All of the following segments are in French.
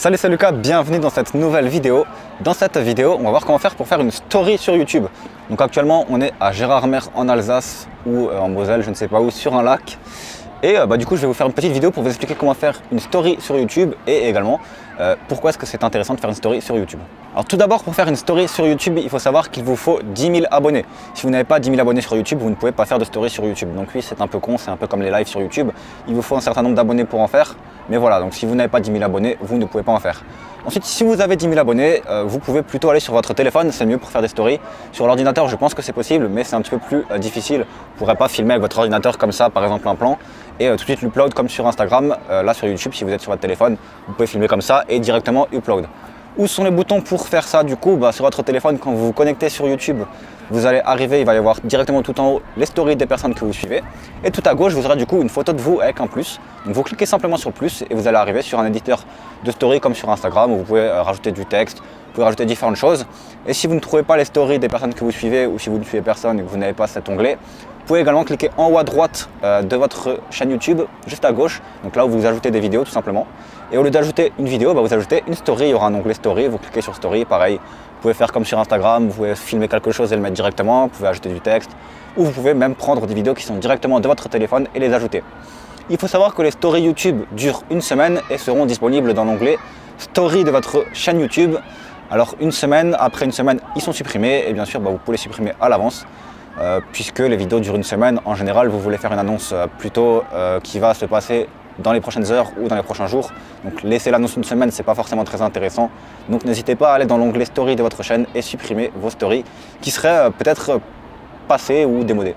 Salut, c'est Lucas, bienvenue dans cette nouvelle vidéo. Dans cette vidéo, on va voir comment faire pour faire une story sur YouTube. Donc actuellement, on est à Gérardmer en Alsace ou en Moselle, je ne sais pas où, sur un lac. Et du coup, je vais vous faire une petite vidéo pour vous expliquer comment faire une story sur YouTube et également pourquoi est-ce que c'est intéressant de faire une story sur YouTube. Alors tout d'abord, pour faire une story sur YouTube, il faut savoir qu'il vous faut 10 000 abonnés. Si vous n'avez pas 10 000 abonnés sur YouTube, vous ne pouvez pas faire de story sur YouTube. Donc oui, c'est un peu con, c'est un peu comme les lives sur YouTube. Il vous faut un certain nombre d'abonnés pour en faire. Mais voilà, donc si vous n'avez pas 10 000 abonnés, vous ne pouvez pas en faire. Ensuite, si vous avez 10 000 abonnés, vous pouvez plutôt aller sur votre téléphone, c'est mieux pour faire des stories. Sur l'ordinateur, je pense que c'est possible, mais c'est un petit peu plus difficile. Vous ne pourrez pas filmer avec votre ordinateur comme ça, par exemple un plan, et tout de suite l'upload comme sur Instagram. Là sur YouTube, si vous êtes sur votre téléphone, vous pouvez filmer comme ça et directement upload. Où sont les boutons pour faire ça du coup? Sur votre téléphone, quand vous vous connectez sur YouTube, vous allez arriver, il va y avoir directement tout en haut les stories des personnes que vous suivez. Et tout à gauche, vous aurez du coup une photo de vous avec un plus. Donc vous cliquez simplement sur plus et vous allez arriver sur un éditeur de stories comme sur Instagram où vous pouvez rajouter du texte, vous pouvez rajouter différentes choses. Et si vous ne trouvez pas les stories des personnes que vous suivez ou si vous ne suivez personne et que vous n'avez pas cet onglet, vous pouvez également cliquer en haut à droite de votre chaîne YouTube, juste à gauche, donc là où vous ajoutez des vidéos tout simplement. Et au lieu d'ajouter une vidéo, vous ajoutez une story, il y aura un onglet story, vous cliquez sur story, pareil. Vous pouvez faire comme sur Instagram, vous pouvez filmer quelque chose et le mettre directement, vous pouvez ajouter du texte, ou vous pouvez même prendre des vidéos qui sont directement de votre téléphone et les ajouter. Il faut savoir que les stories YouTube durent une semaine et seront disponibles dans l'onglet story de votre chaîne YouTube. Alors après une semaine, ils sont supprimés et bien sûr vous pouvez les supprimer à l'avance. Puisque les vidéos durent une semaine, en général vous voulez faire une annonce plutôt qui va se passer dans les prochaines heures ou dans les prochains jours. Donc laisser l'annonce une semaine, c'est pas forcément très intéressant. Donc n'hésitez pas à aller dans l'onglet story de votre chaîne et supprimer vos stories qui seraient peut-être passées ou démodées.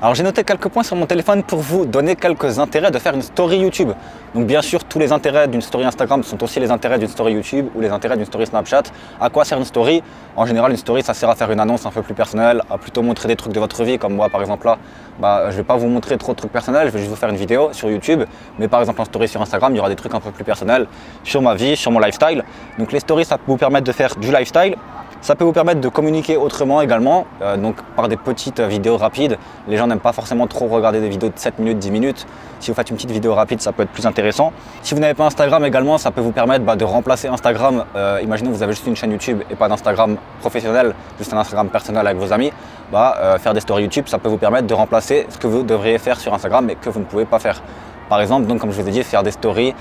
Alors j'ai noté quelques points sur mon téléphone pour vous donner quelques intérêts de faire une story YouTube. Donc bien sûr, tous les intérêts d'une story Instagram sont aussi les intérêts d'une story YouTube ou les intérêts d'une story Snapchat. À quoi sert une story? En général, une story, ça sert à faire une annonce un peu plus personnelle, à plutôt montrer des trucs de votre vie, comme moi par exemple là. Je ne vais pas vous montrer trop de trucs personnels, je vais juste vous faire une vidéo sur YouTube. Mais par exemple en story sur Instagram, il y aura des trucs un peu plus personnels sur ma vie, sur mon lifestyle. Donc les stories, ça peut vous permettre de faire du lifestyle. Ça peut vous permettre de communiquer autrement également, donc par des petites vidéos rapides. Les gens n'aiment pas forcément trop regarder des vidéos de 7 minutes, 10 minutes. Si vous faites une petite vidéo rapide, ça peut être plus intéressant. Si vous n'avez pas Instagram également, ça peut vous permettre de remplacer Instagram. Imaginez que vous avez juste une chaîne YouTube et pas d'Instagram professionnel, juste un Instagram personnel avec vos amis. Faire des stories YouTube, ça peut vous permettre de remplacer ce que vous devriez faire sur Instagram mais que vous ne pouvez pas faire. Par exemple, donc, comme je vous ai dit, faire des stories.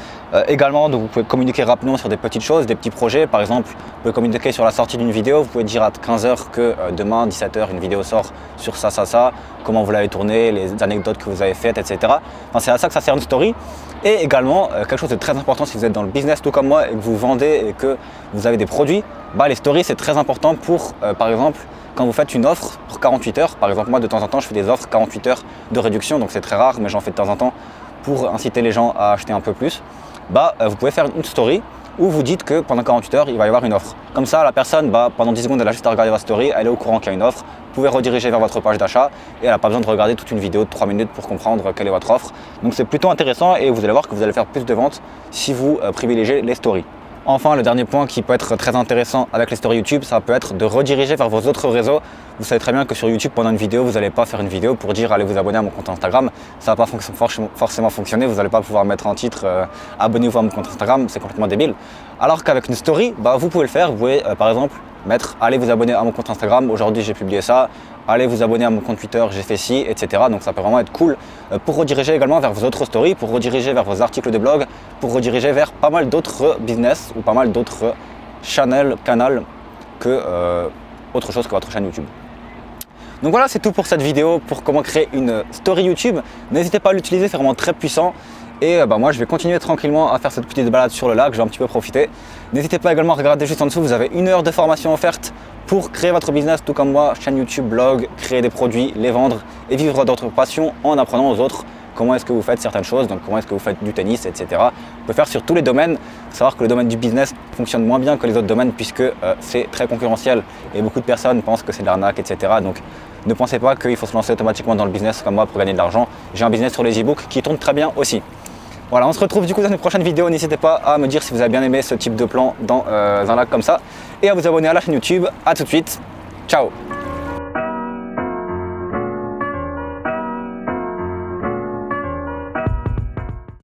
Également, donc, vous pouvez communiquer rapidement sur des petites choses, des petits projets. Par exemple, vous pouvez communiquer sur la sortie d'une vidéo. Vous pouvez dire à 15 h que demain, 17 h, une vidéo sort sur ça, comment vous l'avez tourné, les anecdotes que vous avez faites, etc. C'est à ça que ça sert une story. Et également, quelque chose de très important si vous êtes dans le business tout comme moi et que vous vendez et que vous avez des produits, les stories, c'est très important pour, par exemple, quand vous faites une offre pour 48 heures. Par exemple, moi, de temps en temps, je fais des offres 48 heures de réduction. Donc, c'est très rare, mais j'en fais de temps en temps pour inciter les gens à acheter un peu plus. Vous pouvez faire une story où vous dites que pendant 48 heures, il va y avoir une offre. Comme ça, la personne, pendant 10 secondes, elle a juste à regarder votre story, elle est au courant qu'il y a une offre. Vous pouvez rediriger vers votre page d'achat et elle n'a pas besoin de regarder toute une vidéo de 3 minutes pour comprendre quelle est votre offre. Donc c'est plutôt intéressant et vous allez voir que vous allez faire plus de ventes si vous privilégiez les stories. Enfin, le dernier point qui peut être très intéressant avec les stories YouTube, ça peut être de rediriger vers vos autres réseaux. Vous savez très bien que sur YouTube, pendant une vidéo, vous n'allez pas faire une vidéo pour dire allez vous abonner à mon compte Instagram. Ça ne va pas forcément fonctionner. Vous n'allez pas pouvoir mettre en titre abonnez-vous à mon compte Instagram, c'est complètement débile. Alors qu'avec une story, vous pouvez le faire. Vous pouvez par exemple mettre allez vous abonner à mon compte Instagram. Aujourd'hui, j'ai publié ça. Allez vous abonner à mon compte Twitter, j'ai fait ci, etc. Donc ça peut vraiment être cool pour rediriger également vers vos autres stories, pour rediriger vers vos articles de blog, pour rediriger vers pas mal d'autres business ou pas mal d'autres canaux que autre chose que votre chaîne YouTube. Donc voilà, c'est tout pour cette vidéo pour comment créer une story YouTube. N'hésitez pas à l'utiliser, c'est vraiment très puissant. Et moi, je vais continuer tranquillement à faire cette petite balade sur le lac, je vais un petit peu profiter. N'hésitez pas également à regarder juste en dessous, vous avez 1 heure de formation offerte pour créer votre business, tout comme moi, chaîne YouTube, blog, créer des produits, les vendre et vivre d'autres passions en apprenant aux autres comment est-ce que vous faites certaines choses, donc comment est-ce que vous faites du tennis, etc. Vous pouvez faire sur tous les domaines. Il faut savoir que le domaine du business fonctionne moins bien que les autres domaines puisque c'est très concurrentiel et beaucoup de personnes pensent que c'est de l'arnaque, etc. Donc ne pensez pas qu'il faut se lancer automatiquement dans le business comme moi pour gagner de l'argent. J'ai un business sur les e-books qui tourne très bien aussi. Voilà, on se retrouve du coup dans une prochaine vidéo. N'hésitez pas à me dire si vous avez bien aimé ce type de plan dans un lac comme ça et à vous abonner à la chaîne YouTube. A tout de suite, ciao!